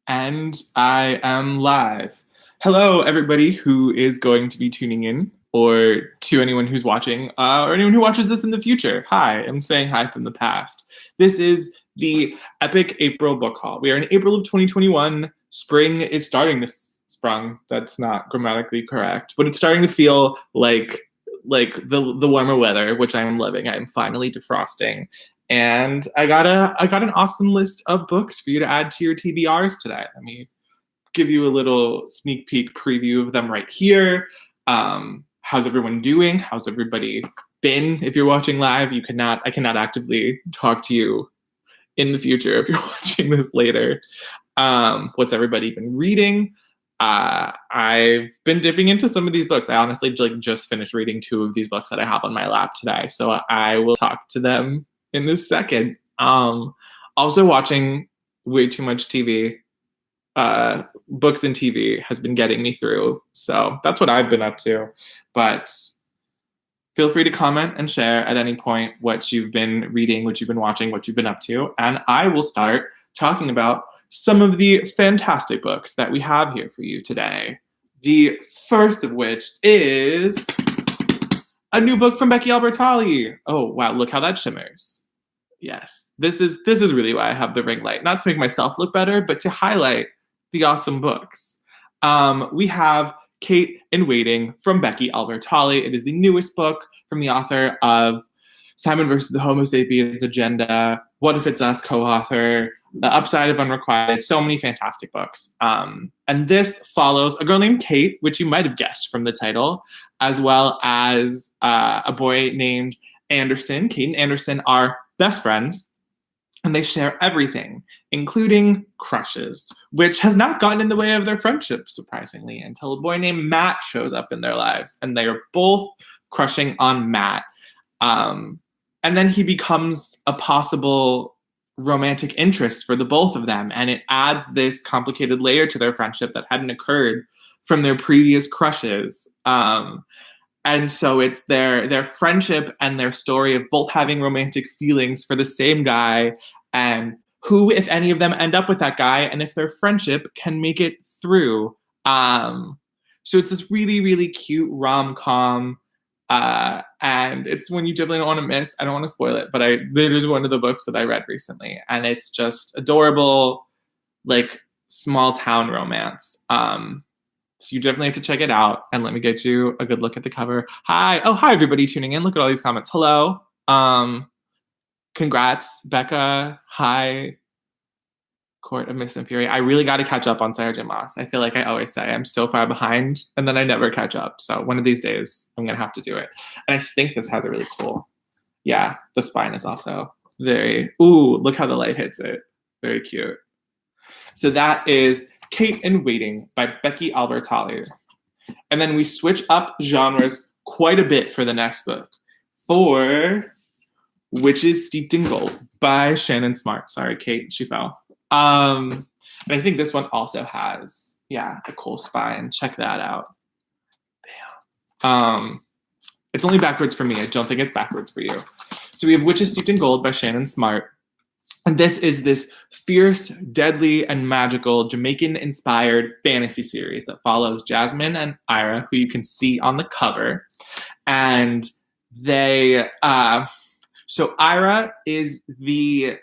And I am live. Hello, everybody who is going to be tuning in, or to anyone who's watching, or anyone who watches this in the future. Hi, I'm saying hi from the past. This is the Epic April Book Haul. We are in April of 2021. Spring is starting to sprung. That's not grammatically correct, but it's starting to feel like the warmer weather, which I am loving. I am finally defrosting. And I got an awesome list of books for you to add to your TBRs today. Let me give you a little sneak peek preview of them right here. How's everyone doing? How's everybody been? If you're watching live, I cannot actively talk to you in the future if you're watching this later. What's everybody been reading? I've been dipping into some of these books. I honestly just finished reading 2 of these books that I have on my lap today, so I will talk to them in a second. Also watching way too much TV. Books and TV has been getting me through, so that's what I've been up to. But feel free to comment and share at any point what you've been reading, what you've been watching, what you've been up to, and I will start talking about some of the fantastic books that we have here for you today. The first of which is a new book from Becky Albertalli. Oh, wow, look how that shimmers. Yes, this is really why I have the ring light. Not to make myself look better, but to highlight the awesome books. We have Kate in Waiting from Becky Albertalli. It is the newest book from the author of Simon versus the Homo Sapiens Agenda, What If It's Us co-author, The Upside of Unrequited, so many fantastic books. And this follows a girl named Kate, which you might have guessed from the title, as well as a boy named Anderson. Kate and Anderson are best friends, and they share everything, including crushes, which has not gotten in the way of their friendship, surprisingly, until a boy named Matt shows up in their lives, and they are both crushing on Matt. And then he becomes a possible romantic interest for the both of them, and it adds this complicated layer to their friendship that hadn't occurred from their previous crushes. And so it's their friendship and their story of both having romantic feelings for the same guy, and who, if any of them, end up with that guy, and if their friendship can make it through. So it's this really, really cute rom-com, and it's one you definitely don't want to miss. I don't want to spoil it, but it is one of the books that I read recently, and it's just adorable, like small town romance. So you definitely have to check it out, and let me get you a good look at the cover. Hi everybody tuning in. Look at all these comments. Hello. Congrats, Becca. Hi, Court of Mist and Fury. I really got to catch up on Sarah J. Maas. I feel like I always say I'm so far behind, and then I never catch up. So one of these days, I'm going to have to do it. And I think this has a really cool, yeah, the spine is also very, ooh, look how the light hits it. Very cute. So that is Kate in Waiting by Becky Albertalli. And then we switch up genres quite a bit for the next book, for Witches Steeped in Gold by Shannon Smart. Sorry, Kate, she fell. And I think this one also has, yeah, a cool spine. Check that out. Damn. It's only backwards for me. I don't think it's backwards for you. So we have Witches Steeped in Gold by Shannon Smart. And this is this fierce, deadly, and magical Jamaican-inspired fantasy series that follows Jasmine and Ira, who you can see on the cover. And they, so Ira is the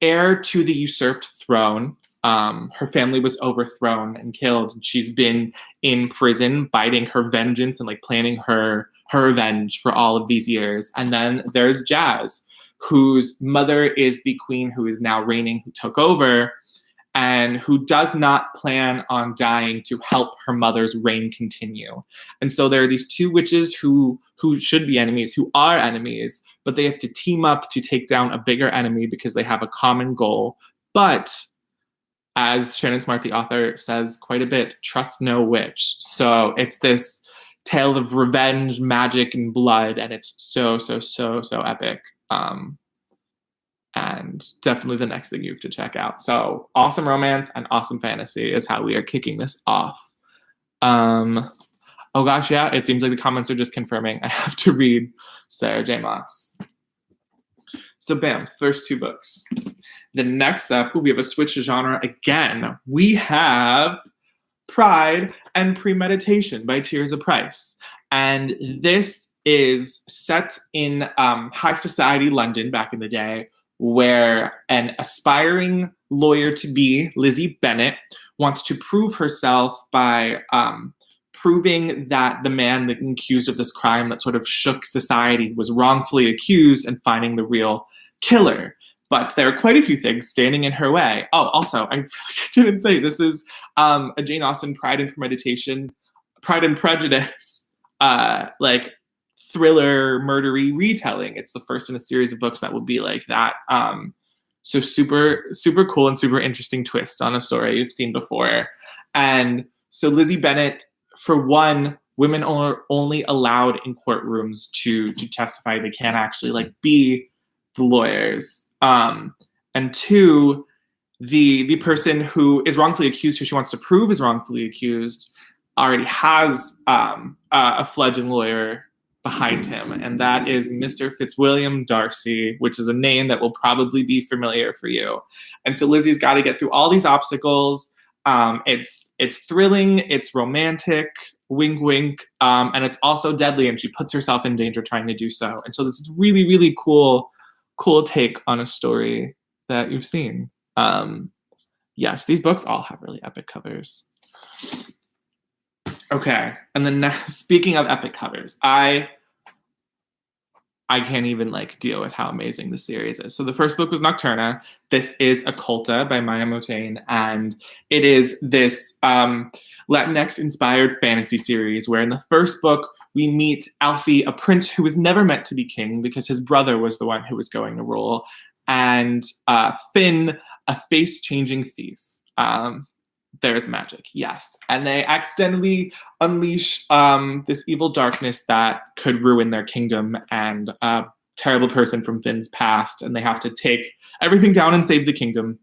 heir to the usurped throne. Her family was overthrown and killed, and she's been in prison, biding her vengeance and like planning her revenge for all of these years. And then there's Jazz, whose mother is the queen who is now reigning, who took over, and who does not plan on dying to help her mother's reign continue. And so there are these 2 witches who should be enemies, who are enemies, but they have to team up to take down a bigger enemy because they have a common goal. But as Shannon Smart, the author, says quite a bit, trust no witch. So it's this tale of revenge, magic, and blood, and it's so epic. And definitely the next thing you have to check out. So awesome romance and awesome fantasy is how we are kicking this off. Oh gosh, yeah, it seems like the comments are just confirming I have to read Sarah J. Maas. So bam, first 2 books. The next up, we have a switch to genre again. We have Pride and Premeditation by Tears of Price. And this is set in high society London back in the day, where an aspiring lawyer-to-be, Lizzie Bennet, wants to prove herself by proving that the man that accused of this crime that sort of shook society was wrongfully accused and finding the real killer. But there are quite a few things standing in her way. Oh, also, I didn't say this is a Jane Austen Pride and Premeditation, Pride and Prejudice, like thriller, murdery retelling. It's the first in a series of books that will be like that. So super, super cool and super interesting twist on a story you've seen before. And so Lizzie Bennet, for one, women are only allowed in courtrooms to testify. They can't actually like be the lawyers. And 2, the person who is wrongfully accused, who she wants to prove is wrongfully accused, already has a fledgling lawyer behind him, and that is Mr. Fitzwilliam Darcy, which is a name that will probably be familiar for you. And so Lizzie's got to get through all these obstacles. It's thrilling, it's romantic, wink, wink, and it's also deadly, and she puts herself in danger trying to do so. And so this is really, really cool take on a story that you've seen. Yes, these books all have really epic covers. Okay, and then speaking of epic covers, I can't even like deal with how amazing this series is. So the first book was Nocturna. This is Oculta by Motayne, and it is this Latinx-inspired fantasy series where in the first book we meet Alfie, a prince who was never meant to be king because his brother was the one who was going to rule, and Finn, a face-changing thief. There's magic, yes. And they accidentally unleash this evil darkness that could ruin their kingdom, and a terrible person from Finn's past, and they have to take everything down and save the kingdom.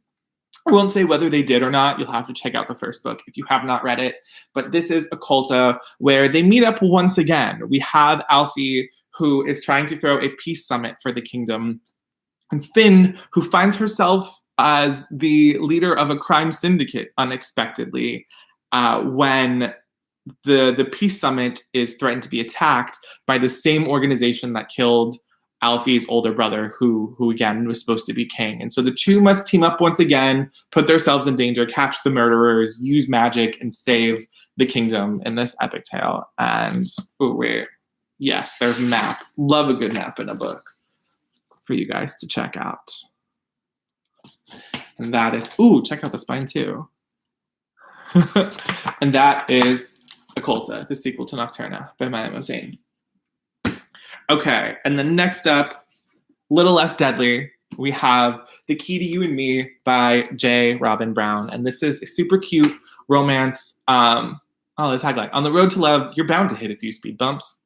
I won't say whether they did or not. You'll have to check out the first book if you have not read it. But this is Oculta, where they meet up once again. We have Alfie, who is trying to throw a peace summit for the kingdom, and Finn, who finds herself as the leader of a crime syndicate unexpectedly when the peace summit is threatened to be attacked by the same organization that killed Alfie's older brother, who again was supposed to be king. And so the two must team up once again, put themselves in danger, catch the murderers, use magic, and save the kingdom in this epic tale. And yes, there's a map. Love a good map in a book for you guys to check out. And that is, check out the spine too. And that is Oculta, the sequel to Nocturna by Motayne. Okay, and then next up, little less deadly, we have The Key to You and Me by J. Robin Brown. And this is a super cute romance. The tagline, on the road to love, you're bound to hit a few speed bumps.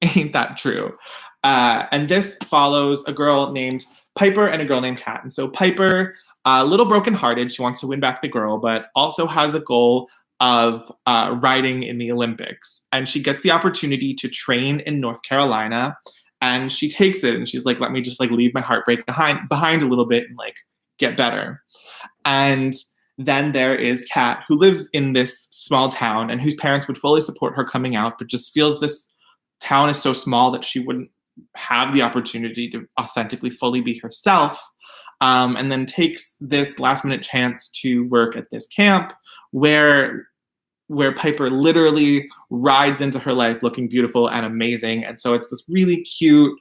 Ain't that true? And this follows a girl named Piper and a girl named Kat. And so Piper, a little brokenhearted, she wants to win back the girl, but also has a goal of riding in the Olympics. And she gets the opportunity to train in North Carolina, and she takes it, and she's like, let me just like leave my heartbreak behind a little bit and like get better. And then there is Kat, who lives in this small town and whose parents would fully support her coming out, but just feels this town is so small that she wouldn't have the opportunity to authentically fully be herself. And then takes this last-minute chance to work at this camp where Piper literally rides into her life looking beautiful and amazing. And so it's this really cute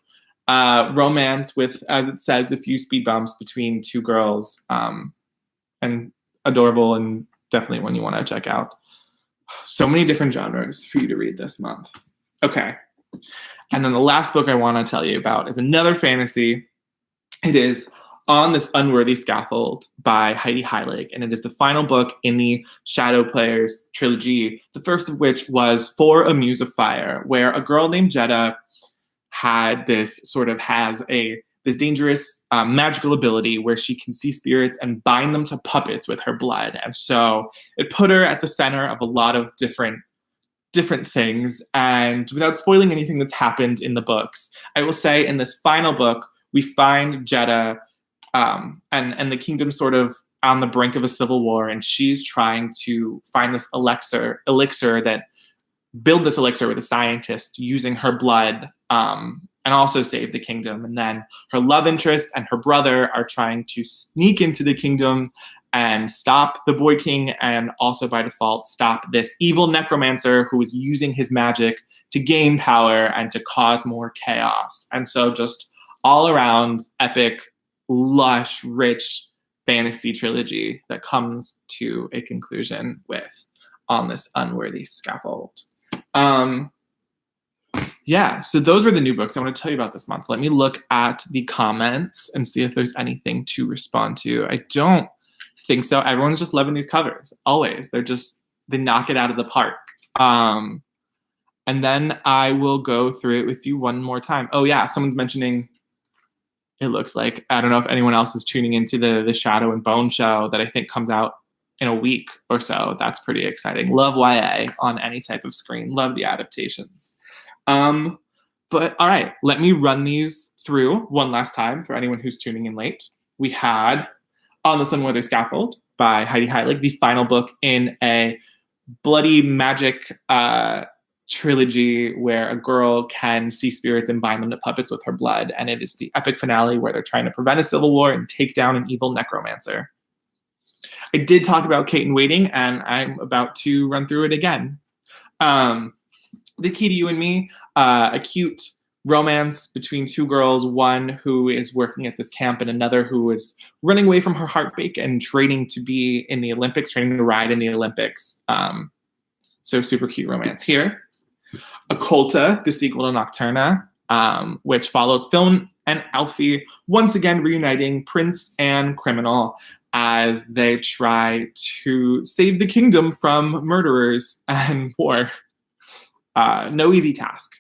romance with, as it says, a few speed bumps between two girls, and adorable, and definitely one you want to check out. So many different genres for you to read this month. Okay. And then the last book I want to tell you about is another fantasy. It is On This Unworthy Scaffold by Heidi Heilig, and it is the final book in the Shadow Players trilogy, the first of which was For a Muse of Fire, where a girl named Jeddah has this dangerous magical ability where she can see spirits and bind them to puppets with her blood. And so it put her at the center of a lot of different things. And without spoiling anything that's happened in the books, I will say in this final book, we find Jeddah and the kingdom sort of on the brink of a civil war, and she's trying to find this elixir that build this elixir with a scientist using her blood, and also save the kingdom. And then her love interest and her brother are trying to sneak into the kingdom and stop the Boy King, and also by default stop this evil necromancer who is using his magic to gain power and to cause more chaos. And so just all around epic, lush, rich fantasy trilogy that comes to a conclusion with On This Unworthy Scaffold. Yeah, so those were the new books I want to tell you about this month. Let me look at the comments and see if there's anything to respond to. I don't think so. Everyone's just loving these covers, always. They knock it out of the park. And then I will go through it with you one more time. Oh yeah, someone's mentioning, it looks like, I don't know if anyone else is tuning into the Shadow and Bone show that I think comes out in a week or so. That's pretty exciting. Love YA on any type of screen. Love the adaptations. But all right, let me run these through one last time for anyone who's tuning in late. We had On This Unworthy Scaffold by Heidi Heilig, the final book in a bloody magic trilogy where a girl can see spirits and bind them to puppets with her blood. And it is the epic finale where they're trying to prevent a civil war and take down an evil necromancer. I did talk about Kate in Waiting, and I'm about to run through it again. The Key to You and Me, a cute romance between two girls, one who is working at this camp and another who is running away from her heartbreak and training to be in the Olympics, training to ride in the Olympics. So super cute romance here. Oculta, the sequel to Nocturna, which follows Phil and Alfie once again reuniting Prince and Criminal as they try to save the kingdom from murderers and war. No easy task.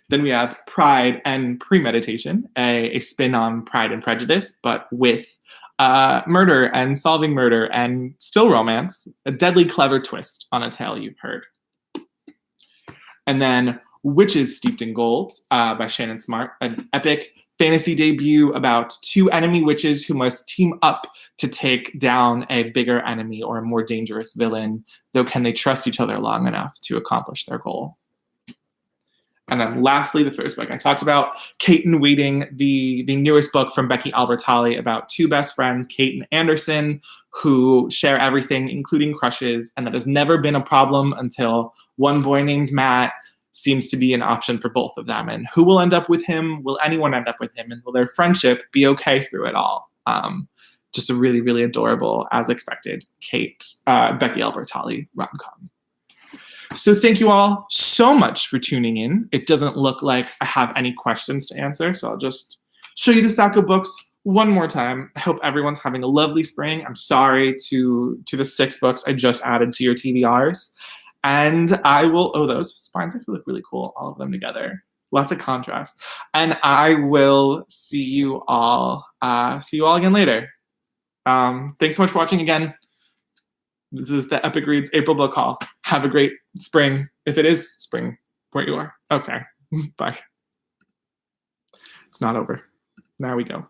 Then we have Pride and Premeditation, a spin on Pride and Prejudice, but with murder and solving murder and still romance, a deadly clever twist on a tale you've heard. And then Witches Steeped in Gold by Shannon Smart, an epic fantasy debut about two enemy witches who must team up to take down a bigger enemy or a more dangerous villain, though can they trust each other long enough to accomplish their goal? And then lastly, the first book I talked about, Kate in Waiting, the newest book from Becky Albertalli about two best friends, Kate and Anderson, who share everything, including crushes, and that has never been a problem until one boy named Matt seems to be an option for both of them. And who will end up with him? Will anyone end up with him? And will their friendship be okay through it all? Just a really, really adorable, as expected, Becky Albertalli rom-com. So thank you all so much for tuning in. It doesn't look like I have any questions to answer, so I'll just show you the stack of books one more time. I hope everyone's having a lovely spring. I'm sorry to the 6 books I just added to your TBRs. And I will, those spines actually look really cool, all of them together. Lots of contrast. And I will see you all again later. Thanks so much for watching again. This is the Epic Reads April book haul. Have a great spring, if it is spring where you are. Okay, bye. It's not over. Now we go.